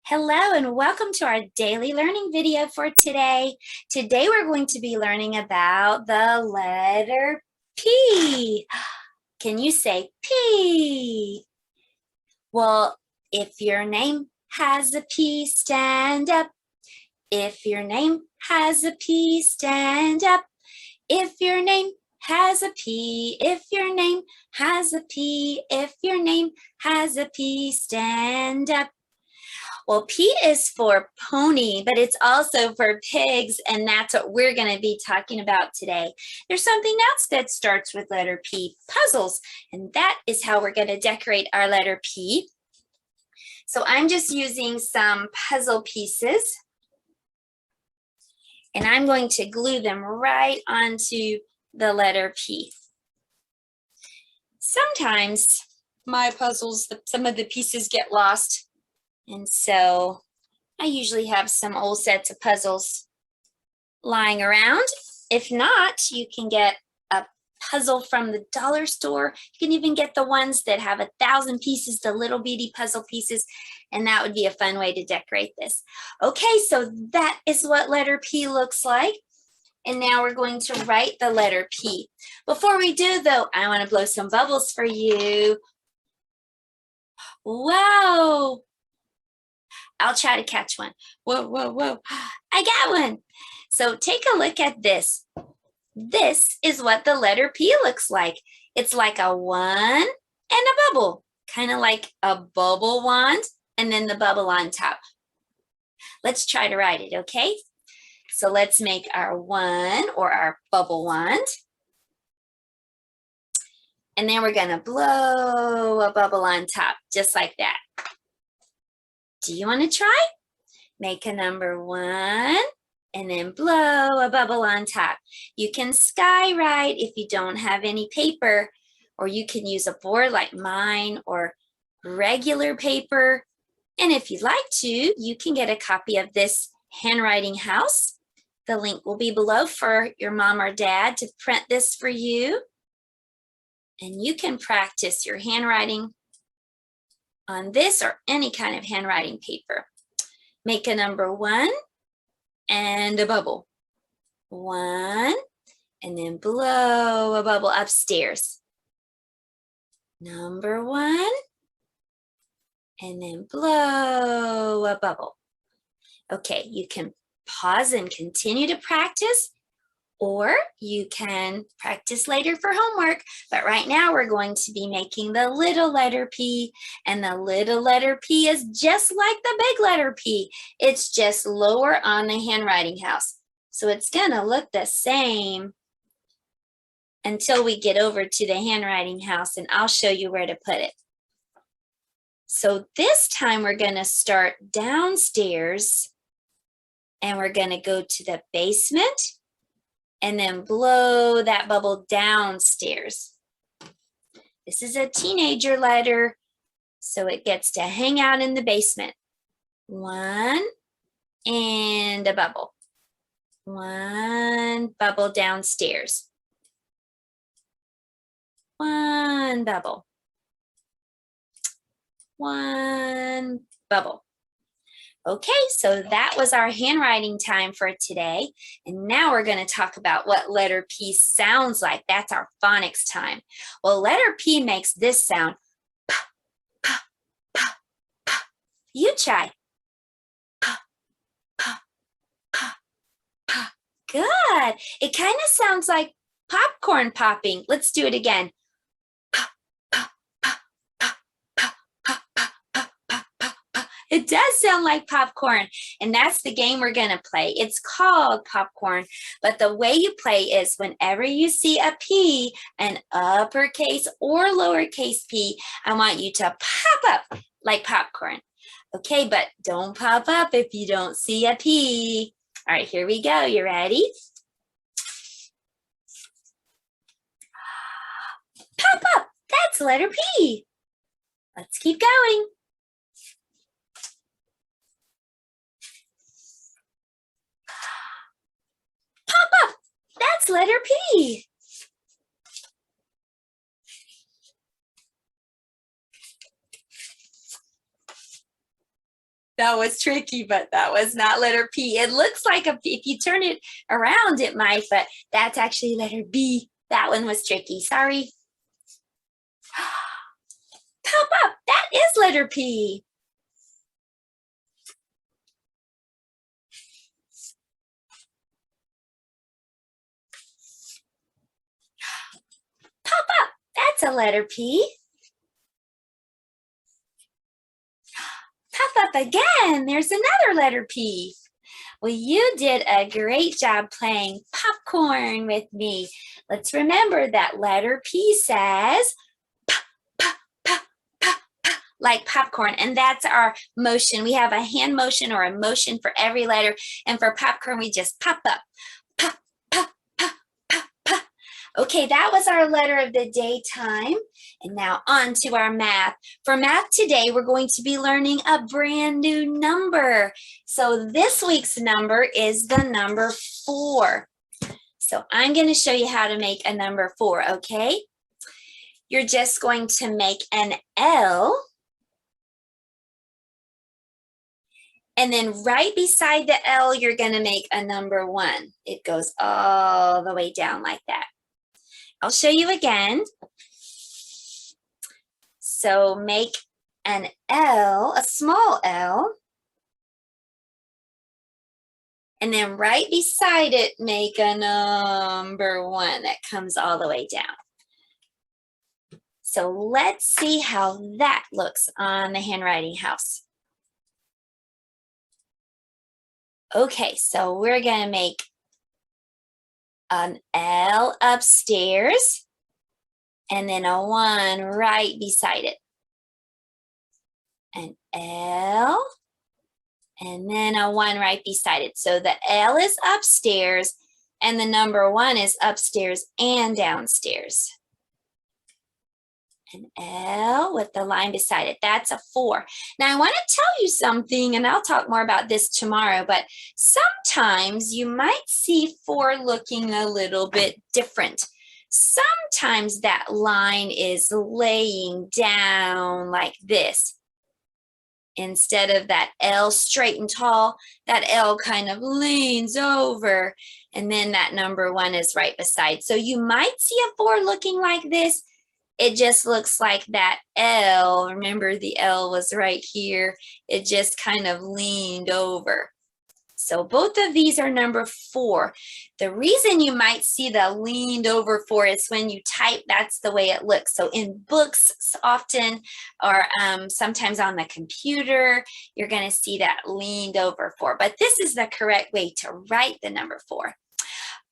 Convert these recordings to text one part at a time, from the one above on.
Hello and welcome to our daily learning video for today. Today we're going to be learning about the letter P. Can you say P? Well, if your name has a P, stand up. If your name has a P, stand up. If your name has a P, if your name has a P, if your name has a P, stand up. Well, P is for pony, but it's also for pigs, and that's what we're going to be talking about today. There's something else that starts with letter P, puzzles, and that is how we're going to decorate our letter P. So I'm just using some puzzle pieces, and I'm going to glue them right onto the letter P. Sometimes my puzzles, some of the pieces get lost. And so I usually have some old sets of puzzles lying around. If not, you can get a puzzle from the dollar store. You can even get the ones that have 1,000 pieces, the little bitty puzzle pieces, and that would be a fun way to decorate this. Okay, so that is what letter P looks like. And now we're going to write the letter P. Before we do, though, I want to blow some bubbles for you. Wow! I'll try to catch one. Whoa, whoa, whoa. I got one. So take a look at this. This is what the letter P looks like. It's like a one and a bubble, kind of like a bubble wand and then the bubble on top. Let's try to write it, okay? So let's make our one or our bubble wand. And then we're going to blow a bubble on top, just like that. Do you want to try? Make a number one and then blow a bubble on top. You can skywrite if you don't have any paper, or you can use a board like mine or regular paper. And if you'd like to, you can get a copy of this handwriting house. The link will be below for your mom or dad to print this for you. And you can practice your handwriting on this or any kind of handwriting paper. Make a number one and a bubble. One, and then blow a bubble upstairs. Number one, and then blow a bubble. Okay, you can pause and continue to practice, or you can practice later for homework. But right now we're going to be making the little letter P, and the little letter P is just like the big letter P. It's just lower on the handwriting house. So it's gonna look the same until we get over to the handwriting house, and I'll show you where to put it. So this time we're gonna start downstairs, and we're gonna go to the basement, and then blow that bubble downstairs. This is a teenager letter, so it gets to hang out in the basement. One and a bubble. One bubble downstairs. One bubble. One bubble. Okay, so that was our handwriting time for today. And now we're going to talk about what letter P sounds like. That's our phonics time. Well, letter P makes this sound. P, p, p, p. You try. P, p, p, p. Good. It kind of sounds like popcorn popping. Let's do it again. It does sound like popcorn, and that's the game we're going to play. It's called popcorn, but the way you play is whenever you see a P, an uppercase or lowercase p, I want you to pop up like popcorn. Okay, but don't pop up if you don't see a P. All right, here we go. You ready? Pop up. That's letter P. Let's keep going. That's letter P. That was tricky, but that was not letter P. It looks like if you turn it around, it might, but that's actually letter B. That one was tricky. Sorry. Pop up. That is letter P. Pop up. That's a letter P. Pop up again. There's another letter P. Well, you did a great job playing popcorn with me. Let's remember that letter P says pop, pop, pop, pop, pop, like popcorn. And that's our motion. We have a hand motion or a motion for every letter. And for popcorn, we just pop up. Pop, pop, pop, pop, pop. Okay, that was our letter of the day time. And now on to our math. For math today, we're going to be learning a brand new number. So this week's number is the number 4. So I'm going to show you how to make a number 4, okay? You're just going to make an L. And then right beside the L, you're going to make a number 1. It goes all the way down like that. I'll show you again. So make an L, a small L, and then right beside it, make a number 1 that comes all the way down. So let's see how that looks on the handwriting house. Okay, so we're going to make an L upstairs, and then a 1 right beside it. An L, and then a 1 right beside it. So the L is upstairs, and the number 1 is upstairs and downstairs. An L with the line beside it. That's a 4. Now I want to tell you something, and I'll talk more about this tomorrow, but sometimes you might see 4 looking a little bit different. Sometimes that line is laying down like this. Instead of that L straight and tall, that L kind of leans over, and then that number 1 is right beside. So you might see a 4 looking like this. It just looks like that L, remember the L was right here, it just kind of leaned over. So both of these are number 4. The reason you might see the leaned over 4 is when you type, that's the way it looks. So in books often, or sometimes on the computer, you're going to see that leaned over 4. But this is the correct way to write the number 4.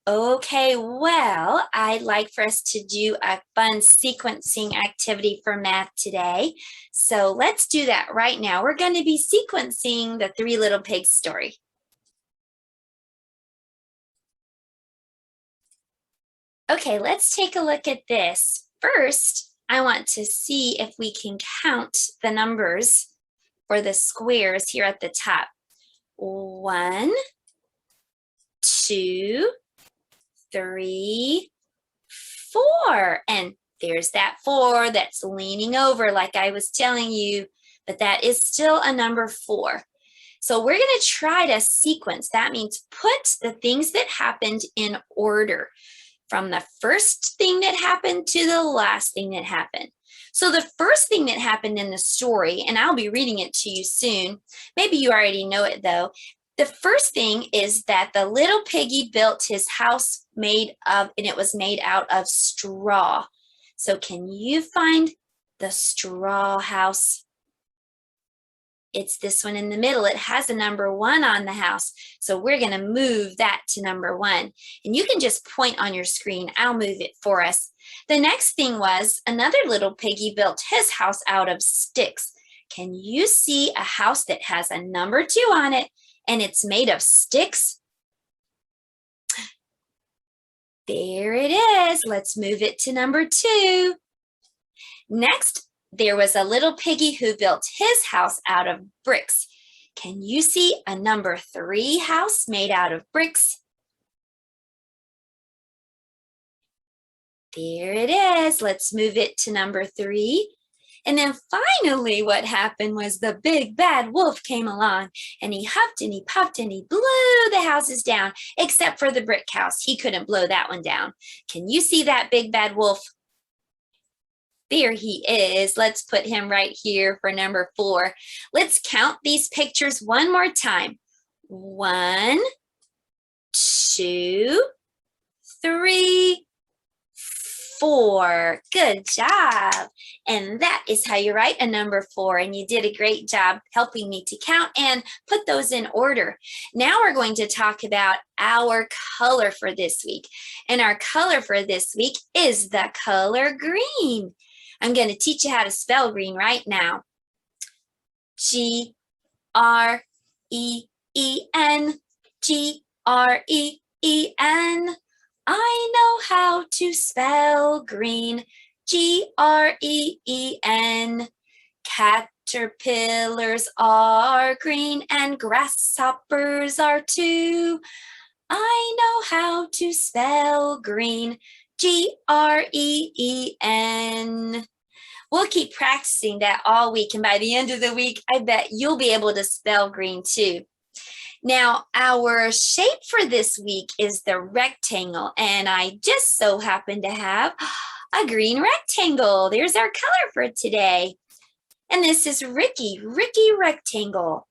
Okay, well, I'd like for us to do a fun sequencing activity for math today. So let's do that right now. We're going to be sequencing the 3 Little Pigs story. Okay, let's take a look at this. First, I want to see if we can count the numbers for the squares here at the top. 1, 2, 3, 4. And there's that 4 that's leaning over like I was telling you, but that is still a number 4. So we're going to try to sequence. That means put the things that happened in order, from the first thing that happened to the last thing that happened. So the first thing that happened in the story, and I'll be reading it to you soon, maybe you already know it though. The first thing is that the little piggy built his house and it was made out of straw. So can you find the straw house? It's this one in the middle. It has a number 1 on the house. So we're going to move that to number 1. And you can just point on your screen. I'll move it for us. The next thing was another little piggy built his house out of sticks. Can you see a house that has a number 2 on it and it's made of sticks? There it is. Let's move it to number 2. Next, there was a little piggy who built his house out of bricks. Can you see a number 3 house made out of bricks? There it is. Let's move it to number 3. And then finally what happened was the big bad wolf came along, and he huffed and he puffed and he blew the houses down, except for the brick house. He couldn't blow that one down. Can you see that big bad wolf? There he is. Let's put him right here for number 4. Let's count these pictures one more time. 1, 2, 3, 4. Good job. And that is how you write a number 4. And you did a great job helping me to count and put those in order. Now we're going to talk about our color for this week. And our color for this week is the color green. I'm going to teach you how to spell green right now. G-R-E-E-N, G-R-E-E-N. I know how to spell green. G-R-E-E-N. Caterpillars are green and grasshoppers are too. I know how to spell green. G-R-E-E-N. We'll keep practicing that all week, and by the end of the week, I bet you'll be able to spell green too. Now, our shape for this week is the rectangle, and I just so happen to have a green rectangle. There's our color for today. And this is Ricky Rectangle.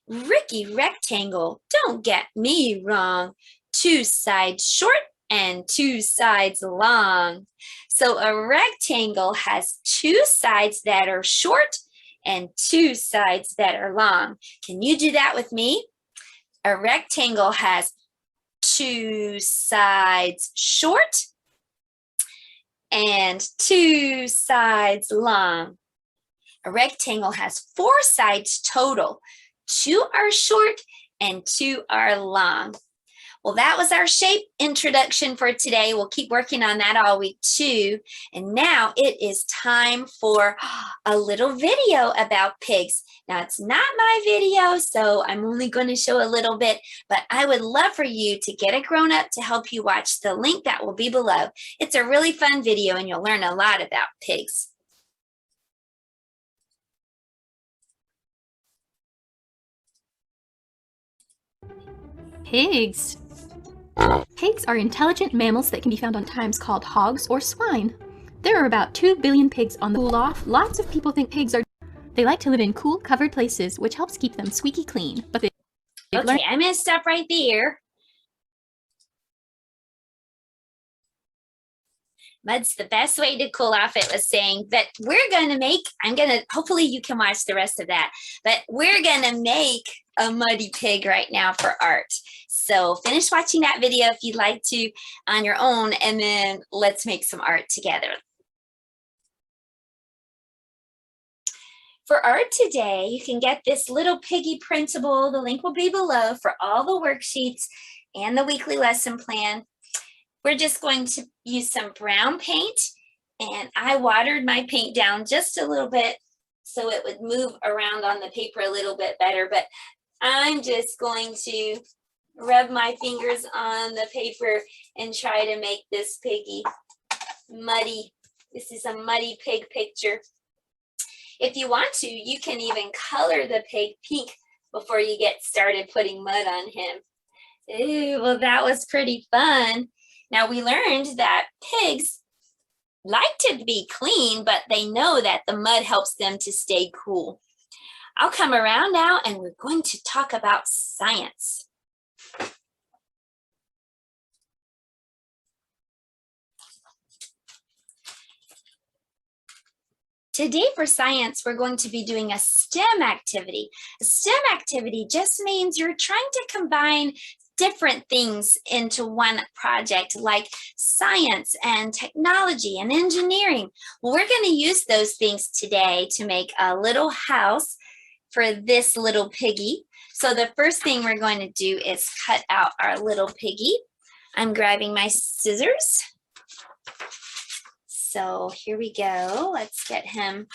Ricky Rectangle, don't get me wrong. 2 sides short and 2 sides long. So a rectangle has 2 sides that are short and 2 sides that are long. Can you do that with me? A rectangle has 2 sides short and 2 sides long. A rectangle has 4 sides total. 2 are short and 2 are long. Well, that was our shape introduction for today. We'll keep working on that all week too. And now it is time for a little video about pigs. Now, it's not my video, so I'm only going to show a little bit, but I would love for you to get a grown-up to help you watch the link that will be below. It's a really fun video and you'll learn a lot about pigs. Pigs. Pigs are intelligent mammals that can be found on times called hogs or swine. There are about 2 billion pigs on the cool off. Lots of people think pigs are... They like to live in cool, covered places, which helps keep them squeaky clean. But Okay, I'm going to stop right there. Mud's the best way to cool off. It was saying that we're going to make, hopefully you can watch the rest of that, but we're going to make a muddy pig right now for art. So finish watching that video if you'd like to on your own, and then let's make some art together. For art today, you can get this little piggy printable. The link will be below for all the worksheets and the weekly lesson plan. We're just going to use some brown paint, and I watered my paint down just a little bit so it would move around on the paper a little bit better, but I'm just going to rub my fingers on the paper and try to make this piggy muddy. This is a muddy pig picture. If you want to, you can even color the pig pink before you get started putting mud on him. Ooh, well, that was pretty fun. Now, we learned that pigs like to be clean, but they know that the mud helps them to stay cool. I'll come around now and we're going to talk about science. Today for science, we're going to be doing a STEM activity. A STEM activity just means you're trying to combine different things into one project, like science and technology and engineering. Well, we're going to use those things today to make a little house for this little piggy. So the first thing we're going to do is cut out our little piggy. I'm grabbing my scissors. So here we go. Let's get him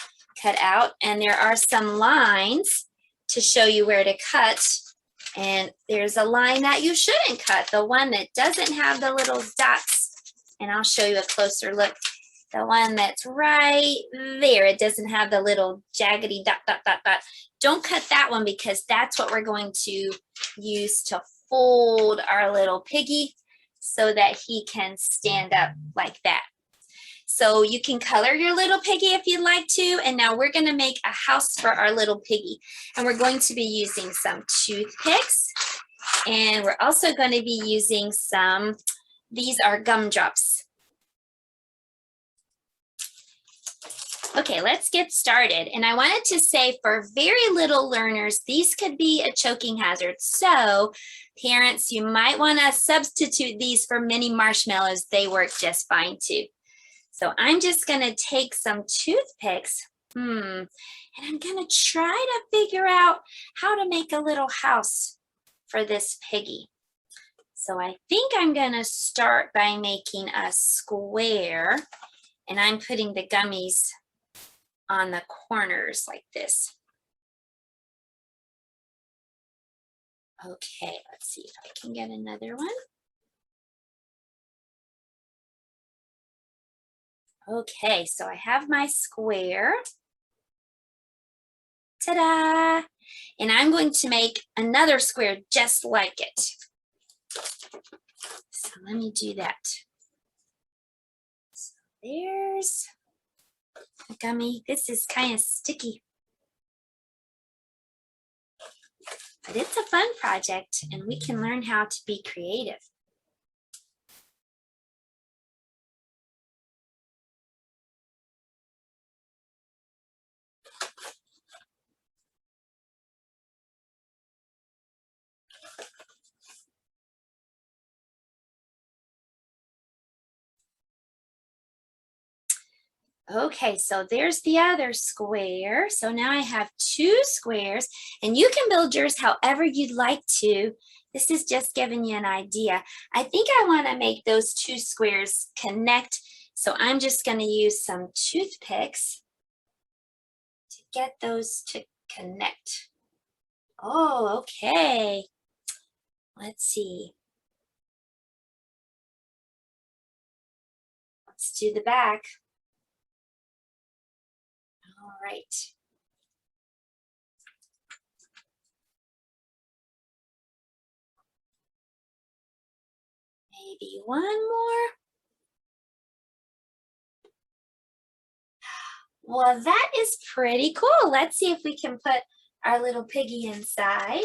cut out. And there are some lines to show you where to cut. And there's a line that you shouldn't cut, the one that doesn't have the little dots. And I'll show you a closer look. The one that's right there. It doesn't have the little jaggedy dot, dot, dot, dot. Don't cut that one because that's what we're going to use to fold our little piggy so that he can stand up like that. So you can color your little piggy if you'd like to. And now we're going to make a house for our little piggy. And we're going to be using some toothpicks. And we're also going to be using some, these are gumdrops. Okay, let's get started. And I wanted to say for very little learners, these could be a choking hazard. So parents, you might want to substitute these for mini marshmallows. They work just fine too. So I'm just going to take some toothpicks, and I'm going to try to figure out how to make a little house for this piggy. So I think I'm going to start by making a square, and I'm putting the gummies on the corners like this. Okay, let's see if I can get another one. Okay, so I have my square. Ta-da! And I'm going to make another square just like it. So let me do that. So there's a gummy. This is kind of sticky. But it's a fun project and we can learn how to be creative. Okay, so there's the other square. So now I have two squares and you can build yours however you'd like to. This is just giving you an idea. I think I want to make those two squares connect. So I'm just going to use some toothpicks to get those to connect. Oh, okay. Let's see. Let's do the back. All right. Maybe one more. Well, that is pretty cool. Let's see if we can put our little piggy inside.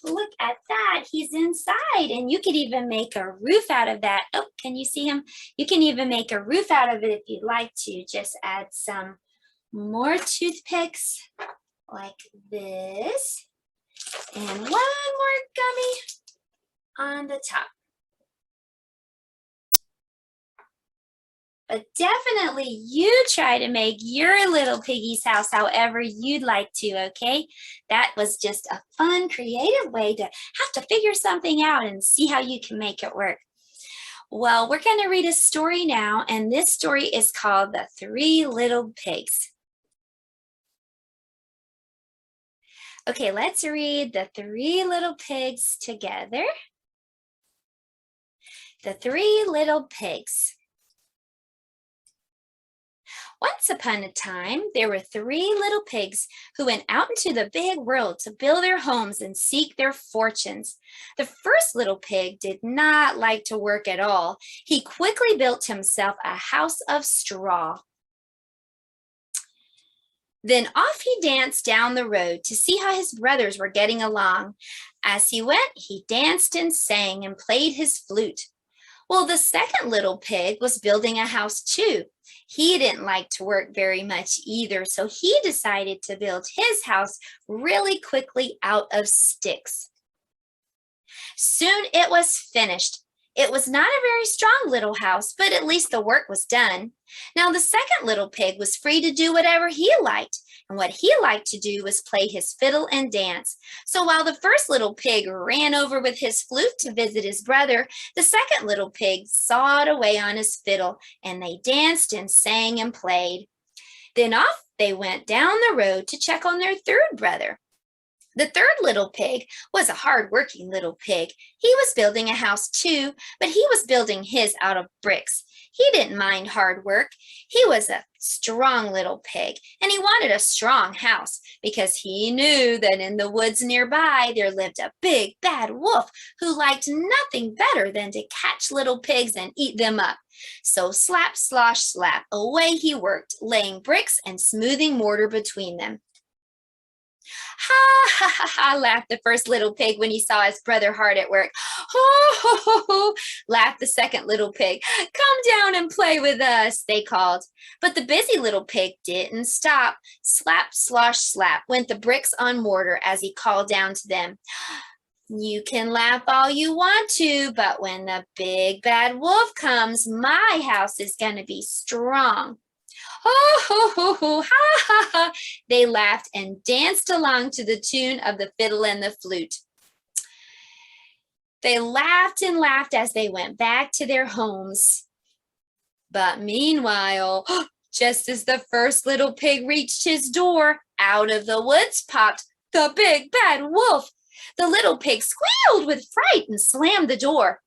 Look at that. He's inside. And you could even make a roof out of that. Oh, can you see him? You can even make a roof out of it if you'd like to. Just add some more toothpicks like this. And one more gummy on the top. But definitely you try to make your little piggy's house however you'd like to, okay? That was just a fun, creative way to have to figure something out and see how you can make it work. Well, we're going to read a story now, and this story is called The Three Little Pigs. Okay, let's read The Three Little Pigs together. The Three Little Pigs. Once upon a time, there were three little pigs who went out into the big world to build their homes and seek their fortunes. The first little pig did not like to work at all. He quickly built himself a house of straw. Then off he danced down the road to see how his brothers were getting along. As he went, he danced and sang and played his flute. Well, the second little pig was building a house too. He didn't like to work very much either, so he decided to build his house really quickly out of sticks. Soon it was finished. It was not a very strong little house, but at least the work was done. Now the second little pig was free to do whatever he liked, and what he liked to do was play his fiddle and dance. So while the first little pig ran over with his flute to visit his brother, the second little pig sawed away on his fiddle, and they danced and sang and played. Then off they went down the road to check on their third brother. The third little pig was a hard-working little pig. He was building a house too, but he was building his out of bricks. He didn't mind hard work. He was a strong little pig, and he wanted a strong house because he knew that in the woods nearby there lived a big bad wolf who liked nothing better than to catch little pigs and eat them up. So slap, slosh, slap, away he worked, laying bricks and smoothing mortar between them. Ha, ha, ha, ha, laughed the first little pig when he saw his brother hard at work. Ho, ho, ho, ho, laughed the second little pig. Come down and play with us, they called. But the busy little pig didn't stop. Slap, slosh, slap went the bricks on mortar as he called down to them. You can laugh all you want to, but when the big bad wolf comes, my house is going to be strong. Ho, ho, ho, ho, ha, ha, ha. They laughed and danced along to the tune of the fiddle and the flute. They laughed and laughed as they went back to their homes. But meanwhile, just as the first little pig reached his door, out of the woods popped the big bad wolf. The little pig squealed with fright and slammed the door.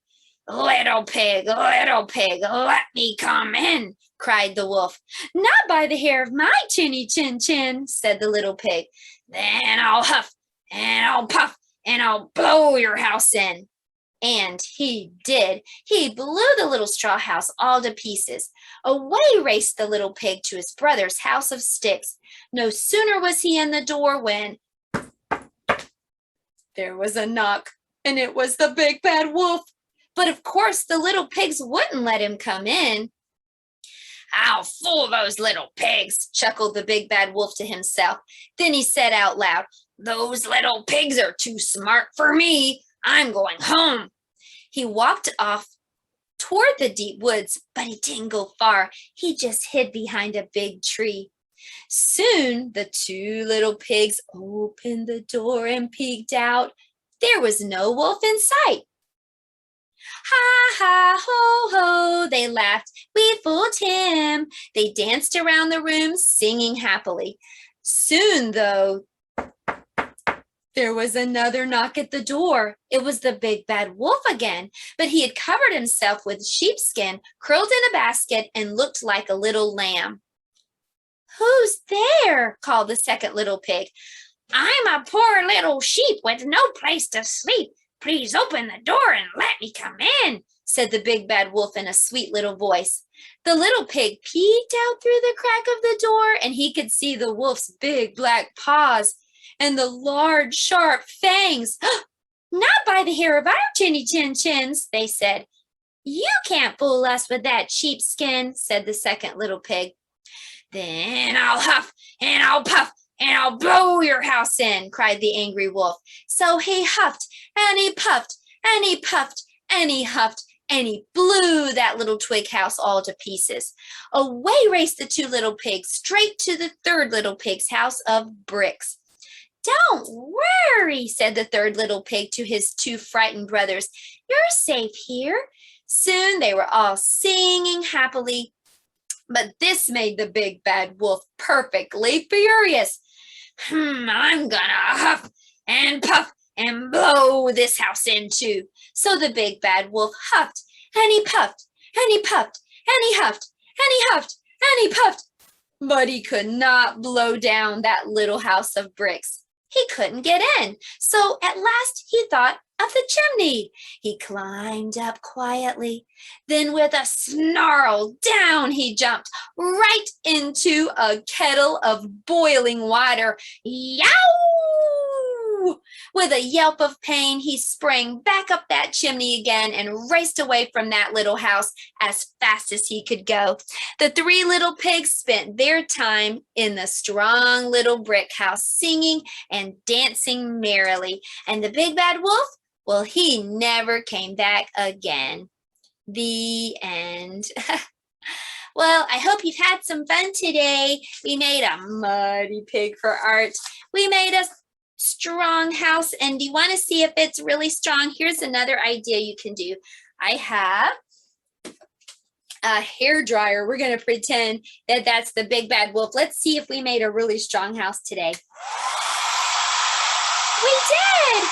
Little pig, let me come in, cried the wolf. Not by the hair of my chinny chin chin, said the little pig. Then I'll huff and I'll puff and I'll blow your house in. And he did. He blew the little straw house all to pieces. Away raced the little pig to his brother's house of sticks. No sooner was he in the door when there was a knock, and it was the big bad wolf. But of course, the little pigs wouldn't let him come in. I'll fool those little pigs, chuckled the big bad wolf to himself. Then he said out loud, those little pigs are too smart for me. I'm going home. He walked off toward the deep woods, but he didn't go far. He just hid behind a big tree. Soon the two little pigs opened the door and peeked out. There was no wolf in sight. Ha, ha, ho, ho, they laughed. We fooled him. They danced around the room, singing happily. Soon, though, there was another knock at the door. It was the big bad wolf again, but he had covered himself with sheepskin, curled in a basket, and looked like a little lamb. Who's there? Called the second little pig. I'm a poor little sheep with no place to sleep. Please open the door and let me come in, said the big bad wolf in a sweet little voice. The little pig peeked out through the crack of the door, and he could see the wolf's big black paws and the large sharp fangs. Not by the hair of our chinny chin chins, they said. You can't fool us with that sheepskin, said the second little pig. Then I'll huff and I'll puff and I'll blow your house in, cried the angry wolf. So he huffed and he puffed and he puffed and he huffed and he blew that little twig house all to pieces. Away raced the two little pigs straight to the third little pig's house of bricks. Don't worry, said the third little pig to his two frightened brothers. You're safe here. Soon they were all singing happily. But this made the big bad wolf perfectly furious. I'm gonna huff and puff and blow this house in too. So the big bad wolf huffed and he puffed and he puffed and he huffed and he huffed and he puffed. But he could not blow down that little house of bricks. He couldn't get in. So at last he thought of the chimney. He climbed up quietly. Then with a snarl, down he jumped right into a kettle of boiling water. Yow! With a yelp of pain, he sprang back up that chimney again and raced away from that little house as fast as he could go. The three little pigs spent their time in the strong little brick house, singing and dancing merrily. And the big bad wolf, well, he never came back again. The end. Well, I hope you've had some fun today. We made a muddy pig for art. We made a strong house, and do you want to see if it's really strong? Here's another idea you can do. I have a hair dryer. We're going to pretend that that's the big bad wolf. Let's see if we made a really strong house today. We did.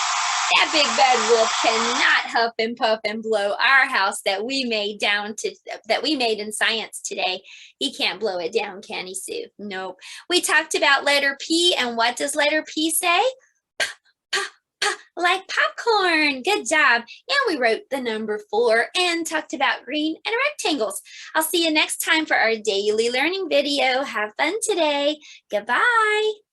That big bad wolf cannot huff and puff and blow our house that we made in science today. He can't blow it down, can he, Sue? Nope. We talked about letter P, and what does letter P say? Like popcorn. Good job. And we wrote the number 4 and talked about green and rectangles. I'll see you next time for our daily learning video. Have fun today. Goodbye.